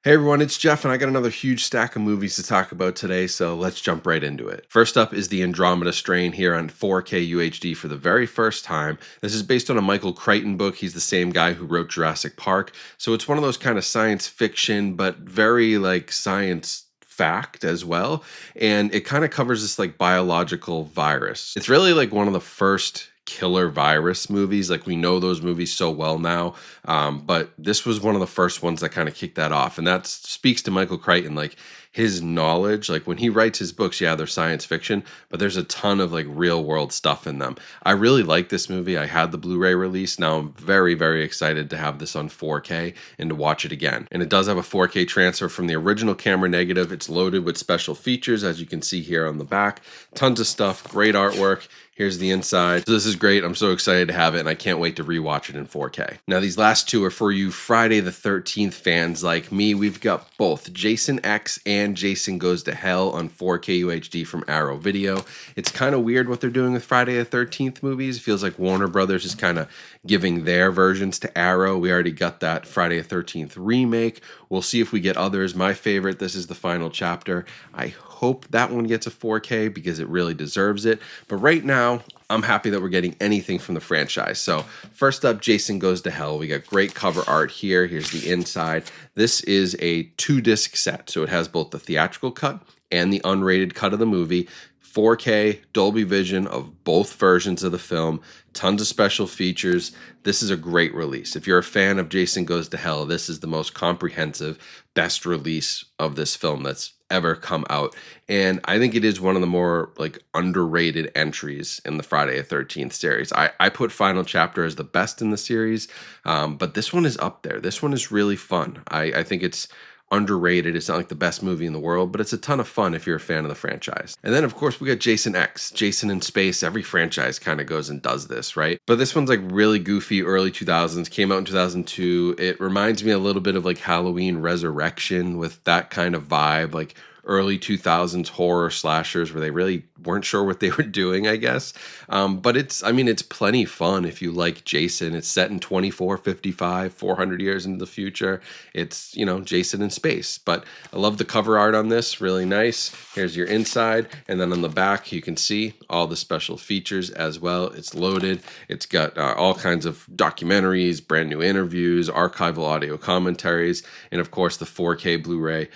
Hey everyone, it's Jeff, and I got another huge stack of movies to talk about today, so let's jump right into it. First up is the Andromeda Strain here on 4K UHD for the very first time. This is based on a Michael Crichton book. He's the same guy who wrote Jurassic Park, so it's one of those kind of science fiction, but very like science fact as well. And it kind of covers this like biological virus. It's really like one of the first killer virus movies. Like we know those movies so well now, but this was one of the first ones that kind of kicked that off, and that speaks to Michael Crichton, like his knowledge. Like when he writes his books, yeah, they're science fiction, but there's a ton of like real world stuff in them. I really like this movie. I had the Blu-ray release. Now I'm very, very excited to have this on 4K and to watch it again. And it does have a 4K transfer from the original camera negative. It's loaded with special features, as you can see here on the back. Tons of stuff, great artwork. Here's the inside. So this is great. I'm so excited to have it, and I can't wait to rewatch it in 4K. Now, these last two are for you Friday the 13th fans like me. We've got both Jason X and Jason Goes to Hell on 4K UHD from Arrow Video. It's kind of weird what they're doing with Friday the 13th movies. It feels like Warner Brothers is kind of giving their versions to Arrow. We already got that Friday the 13th remake. We'll see if we get others. My favorite, this is the final chapter. I hope that one gets a 4K because it really deserves it. But right now, I'm happy that we're getting anything from the franchise. So first up, Jason Goes to Hell. We got great cover art here. Here's the inside. This is a 2-disc set, so it has both the theatrical cut and the unrated cut of the movie. 4K, Dolby Vision of both versions of the film, tons of special features. This is a great release. If you're a fan of Jason Goes to Hell, this is the most comprehensive, best release of this film that's ever come out. And I think it is one of the more like underrated entries in the Friday the 13th series. I put Final Chapter as the best in the series, but this one is up there. This one is really fun. I think it's underrated. It's not like the best movie in the world, but it's a ton of fun if you're a fan of the franchise. And then of course we got Jason X, Jason in Space. Every franchise kind of goes and does this, right? But this one's like really goofy, early 2000s, came out in 2002. It reminds me a little bit of like Halloween Resurrection with that kind of vibe, like early 2000s horror slashers where they really weren't sure what they were doing, I guess. But it's plenty fun if you like Jason. It's set in 2455, 400 years into the future. It's, Jason in space. But I love the cover art on this, really nice. Here's your inside. And then on the back, you can see all the special features as well. It's loaded. It's got all kinds of documentaries, brand new interviews, archival audio commentaries, and of course the 4K Blu-ray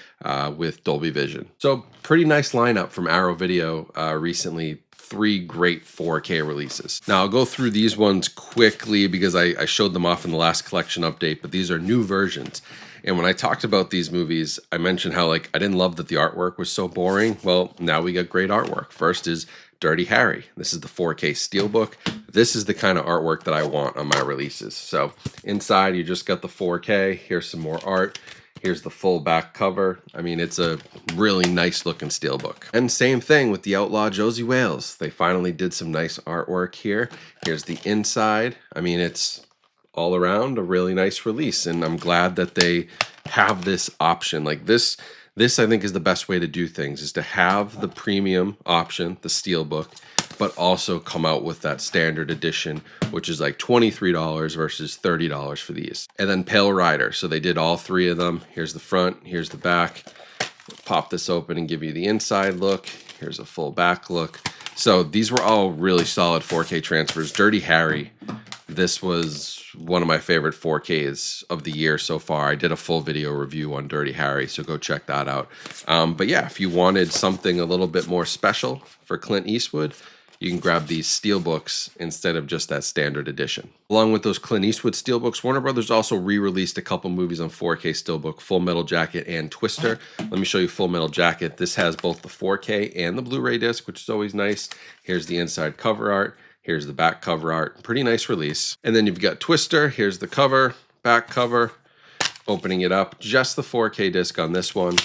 with Dolby Vision. So pretty nice lineup from Arrow Video recently. 3 great 4K releases. Now I'll go through these ones quickly because I showed them off in the last collection update, but these are new versions. And when I talked about these movies, I mentioned how like I didn't love that the artwork was so boring. Well, now we got great artwork. First is Dirty Harry. This is the 4K Steelbook. This is the kind of artwork that I want on my releases. So inside you just got the 4K. Here's some more art. Here's the full back cover. I mean, it's a really nice looking steelbook. And same thing with the Outlaw Josie Wales. They finally did some nice artwork here. Here's the inside. I mean, it's all around a really nice release, and I'm glad that they have this option. Like this I think is the best way to do things, is to have the premium option, the steelbook, but also come out with that standard edition, which is like $23 versus $30 for these. And then Pale Rider. So they did all 3 of them. Here's the front, here's the back. Pop this open and give you the inside look. Here's a full back look. So these were all really solid 4K transfers. Dirty Harry, this was one of my favorite 4Ks of the year so far. I did a full video review on Dirty Harry, so go check that out. But yeah, if you wanted something a little bit more special for Clint Eastwood, you can grab these steelbooks instead of just that standard edition. Along with those Clint Eastwood steelbooks, Warner Brothers also re-released a couple movies on 4K steelbook, Full Metal Jacket and Twister. Let me show you Full Metal Jacket. This has both the 4K and the Blu-ray disc, which is always nice. Here's the inside cover art. Here's the back cover art. Pretty nice release. And then you've got Twister. Here's the cover, back cover. Opening it up, just the 4K disc on this one.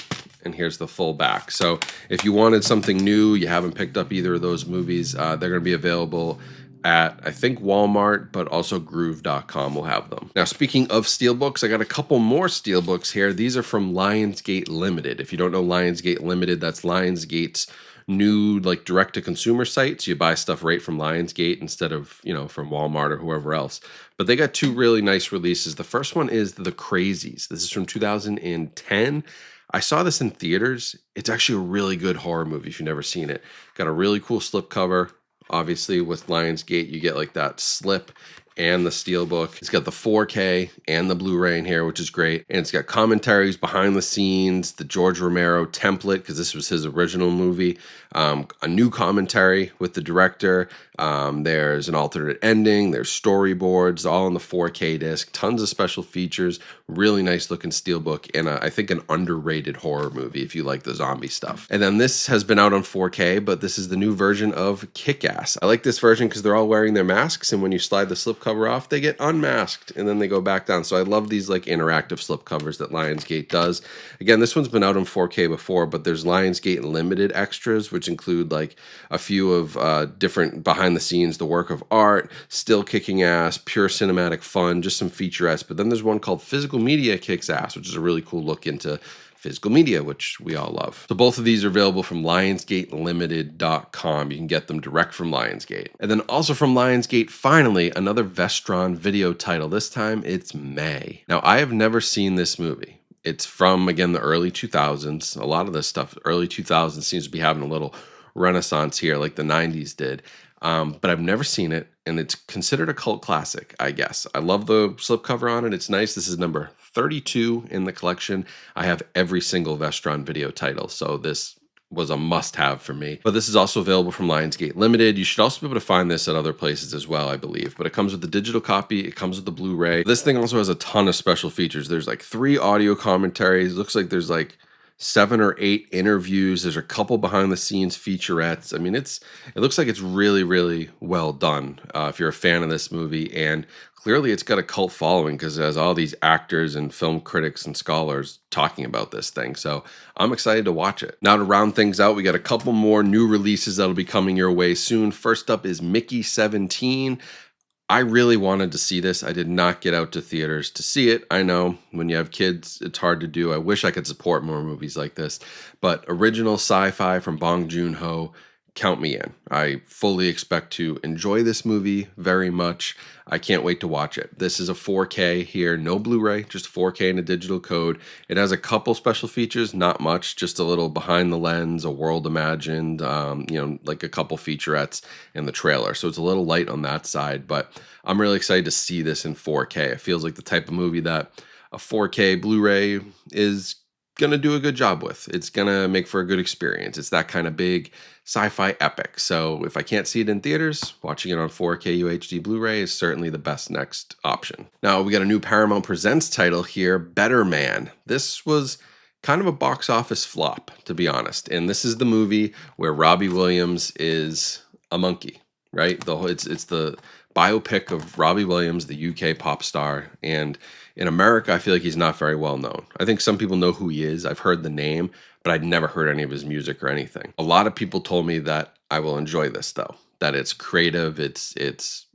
And here's the full back. So if you wanted something new, you haven't picked up either of those movies, they're going to be available at, I think, Walmart, but also Groove.com will have them. Now, speaking of steelbooks, I got a couple more steelbooks here. These are from Lionsgate Limited. If you don't know Lionsgate Limited, that's Lionsgate's new like direct to consumer site. So you buy stuff right from Lionsgate instead of, from Walmart or whoever else. But they got two really nice releases. The first one is The Crazies. This is from 2010. I saw this in theaters. It's actually a really good horror movie if you've never seen it. Got a really cool slipcover. Obviously, with Lionsgate, you get like that slip and the Steelbook. It's got the 4K and the Blu-ray in here, which is great. And it's got commentaries behind the scenes, the George Romero template, because this was his original movie, a new commentary with the director. There's an alternate ending. There's storyboards, all on the 4K disc. Tons of special features. Really nice looking Steelbook, and I think an underrated horror movie if you like the zombie stuff. And then this has been out on 4K, but this is the new version of Kickass. I like this version because they're all wearing their masks, and when you slide the slipcover off, they get unmasked and then they go back down. So I love these like interactive slipcovers that Lionsgate does. Again, this one's been out on 4K before, but there's Lionsgate limited extras, which include like a few of different behind the scenes, the work of art, still kicking ass, pure cinematic fun, just some featurettes. But then there's one called Physical Media Kicks Ass, which is a really cool look into physical media, which we all love. So both of these are available from lionsgatelimited.com. You can get them direct from Lionsgate. And then also from Lionsgate, finally, another Vestron video title. This time it's May. Now, I have never seen this movie. It's from, again, the early 2000s. A lot of this stuff, early 2000s, seems to be having a little renaissance here like the 90s did. But I've never seen it, and it's considered a cult classic, I guess. I love the slipcover on it. It's nice. This is number 32 in the collection. I have every single Vestron video title, so this was a must-have for me. But this is also available from Lionsgate Limited. You should also be able to find this at other places as well, I believe. But it comes with the digital copy. It comes with the Blu-ray. This thing also has a ton of special features. There's like 3 audio commentaries. It looks like there's like 7 or 8 interviews. There's a couple behind the scenes featurettes. I mean, it looks like it's really, really well done if you're a fan of this movie. And clearly it's got a cult following because it has all these actors and film critics and scholars talking about this thing. So I'm excited to watch it. Now to round things out, we got a couple more new releases that'll be coming your way soon. First up is Mickey 17. I really wanted to see this. I did not get out to theaters to see it. I know when you have kids, it's hard to do. I wish I could support more movies like this. But original sci-fi from Bong Joon-ho, count me in. I fully expect to enjoy this movie very much. I can't wait to watch it. This is a 4K here, no Blu-ray, just 4K and a digital code. It has a couple special features, not much, just a little behind the lens, a world imagined, like a couple featurettes in the trailer. So it's a little light on that side, but I'm really excited to see this in 4K. It feels like the type of movie that a 4K Blu-ray is going to do a good job with. It's going to make for a good experience. It's that kind of big sci-fi epic. So if I can't see it in theaters, watching it on 4K UHD Blu-ray is certainly the best next option. Now we got a new Paramount Presents title here, Better Man. This was kind of a box office flop, to be honest. And this is the movie where Robbie Williams is a monkey, right? It's the biopic of Robbie Williams, the UK pop star. And in America, I feel like he's not very well known. I think some people know who he is. I've heard the name, but I'd never heard any of his music or anything. A lot of people told me that I will enjoy this, though, that it's creative, it's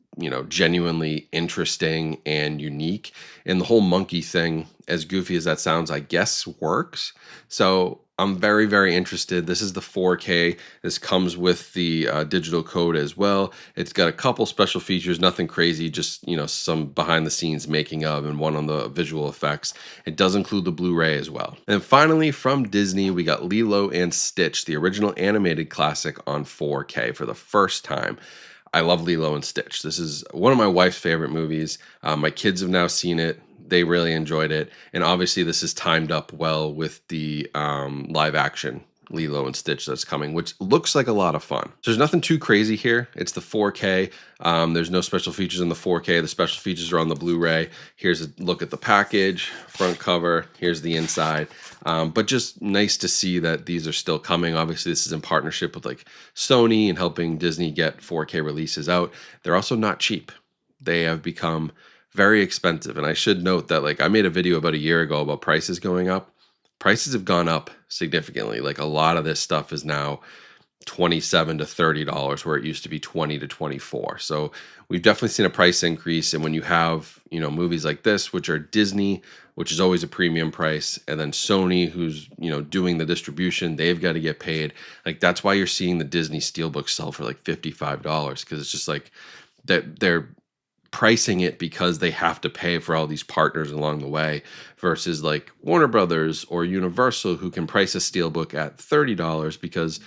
genuinely interesting and unique. And the whole monkey thing, as goofy as that sounds, I guess works. So I'm very, very interested. This is the 4K. This comes with the digital code as well. It's got a couple special features, nothing crazy, just, some behind the scenes making of and one on the visual effects. It does include the Blu-ray as well. And finally, from Disney, we got Lilo and Stitch, the original animated classic on 4K for the first time. I love Lilo and Stitch. This is one of my wife's favorite movies. My kids have now seen it. They really enjoyed it. And obviously this is timed up well with the live action Lilo and Stitch that's coming, which looks like a lot of fun. So there's nothing too crazy here. It's the 4K. There's no special features in the 4K. The special features are on the Blu-ray. Here's a look at the package, front cover. Here's the inside. But just nice to see that these are still coming. Obviously, this is in partnership with like Sony and helping Disney get 4K releases out. They're also not cheap. They have become very expensive. And I should note that I made a video about a year ago about prices going up. Prices have gone up significantly. Like a lot of this stuff is now $27 to $30 where it used to be 20 to 24. So we've definitely seen a price increase. And when you have, movies like this, which are Disney, which is always a premium price, and then Sony, who's, doing the distribution, they've got to get paid. Like, that's why you're seeing the Disney Steelbooks sell for like $55, because it's just like that they're pricing it because they have to pay for all these partners along the way, versus like Warner Brothers or Universal, who can price a Steelbook at $30 because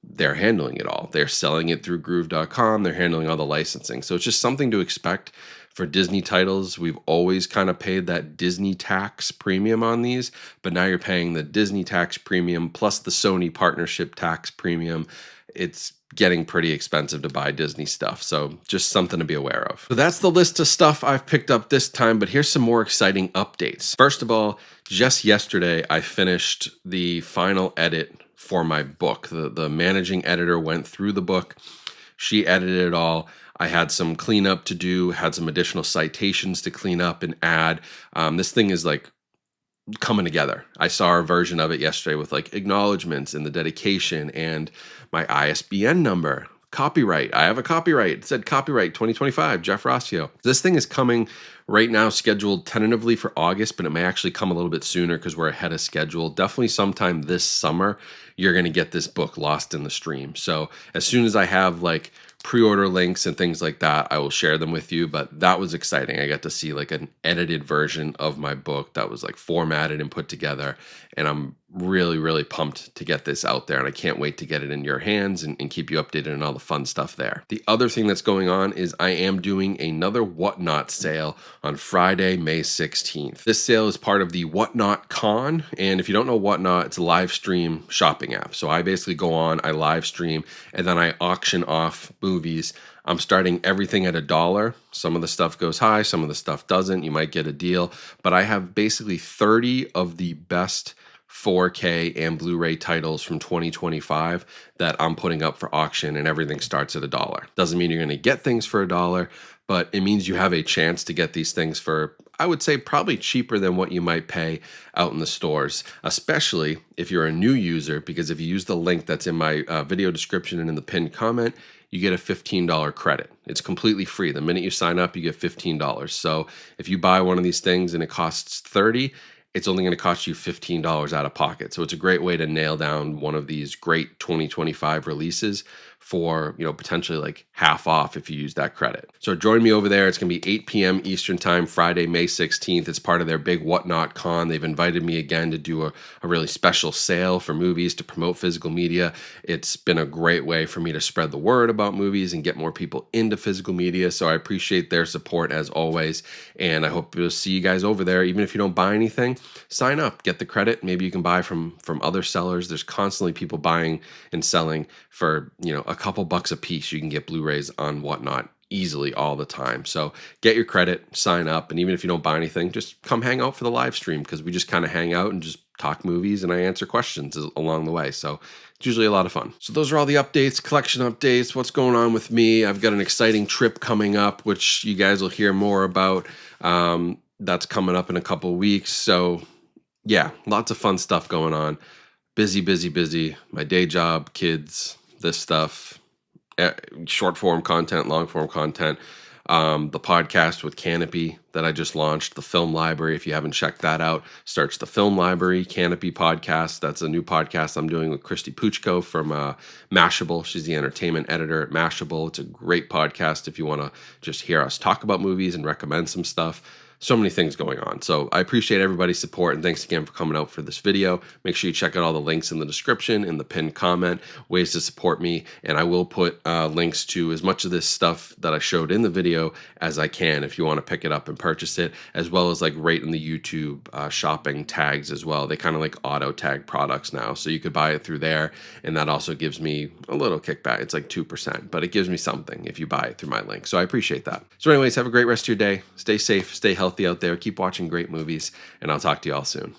they're handling it all. They're selling it through groove.com. They're handling all the licensing. So it's just something to expect for Disney titles. We've always kind of paid that Disney tax premium on these, but now you're paying the Disney tax premium plus the Sony partnership tax premium. It's getting pretty expensive to buy Disney stuff. So just something to be aware of. So that's the list of stuff I've picked up this time, but here's some more exciting updates. First of all, just yesterday, I finished the final edit for my book. The managing editor went through the book. She edited it all. I had some cleanup to do, had some additional citations to clean up and add. This thing is like coming together. I saw a version of it yesterday with like acknowledgments and the dedication and my ISBN number. Copyright. I have a copyright. It said copyright 2025, Jeff Rauseo. This thing is coming right now, scheduled tentatively for August, but it may actually come a little bit sooner because we're ahead of schedule. Definitely sometime this summer, you're going to get this book lost in the stream. So as soon as I have like pre-order links and things like that, I will share them with you. But that was exciting. I got to see like an edited version of my book that was like formatted and put together. And I'm really, really pumped to get this out there. And I can't wait to get it in your hands and keep you updated on all the fun stuff there. The other thing that's going on is I am doing another Whatnot sale on Friday, May 16th. This sale is part of the Whatnot Con. And if you don't know Whatnot, it's a live stream shopping app. So I basically go on, I live stream, and then I auction off movies. I'm starting everything at $1. Some of the stuff goes high, some of the stuff doesn't. You might get a deal, but I have basically 30 of the best 4K and Blu-ray titles from 2025 that I'm putting up for auction, and everything starts at $1. Doesn't mean you're going to get things for $1, but it means you have a chance to get these things for, I would say, probably cheaper than what you might pay out in the stores, especially if you're a new user, because if you use the link that's in my video description and in the pinned comment, you get a $15 credit. It's completely free. The minute you sign up, you get $15. So if you buy one of these things and it costs $30, it's only going to cost you $15 out of pocket. So it's a great way to nail down one of these great 2025 releases for, potentially like half off if you use that credit. So join me over there. It's going to be 8 p.m. Eastern time, Friday, May 16th. It's part of their big Whatnot Con. They've invited me again to do a really special sale for movies to promote physical media. It's been a great way for me to spread the word about movies and get more people into physical media. So I appreciate their support as always. And I hope to see you guys over there. Even if you don't buy anything, sign up, get the credit. Maybe you can buy from other sellers. There's constantly people buying and selling for, a couple bucks a piece. You can get Blu-rays on Whatnot easily all the time. So get your credit, sign up, and even if you don't buy anything, just come hang out for the live stream, because we just kind of hang out and just talk movies and I answer questions along the way. So it's usually a lot of fun. So those are all the updates, collection updates, what's going on with me. I've got an exciting trip coming up, which you guys will hear more about. That's coming up in a couple of weeks. So yeah, lots of fun stuff going on. Busy, busy, busy. My day job, kids, this stuff, short form content, long form content, the podcast with Canopy that I just launched, the Film Library. If you haven't checked that out, search the Film Library, Canopy podcast. That's a new podcast I'm doing with Christy Puchko from Mashable. She's the entertainment editor at Mashable. It's a great podcast if you want to just hear us talk about movies and recommend some stuff. So many things going on. So I appreciate everybody's support, and thanks again for coming out for this video. Make sure you check out all the links in the description, in the pinned comment, ways to support me. And I will put links to as much of this stuff that I showed in the video as I can if you want to pick it up and purchase it, as well as like right in the YouTube shopping tags as well. They kind of like auto tag products now. So you could buy it through there, and that also gives me a little kickback. It's like 2%, but it gives me something if you buy it through my link. So I appreciate that. So anyways, have a great rest of your day. Stay safe, stay healthy out there. Keep watching great movies, and I'll talk to you all soon.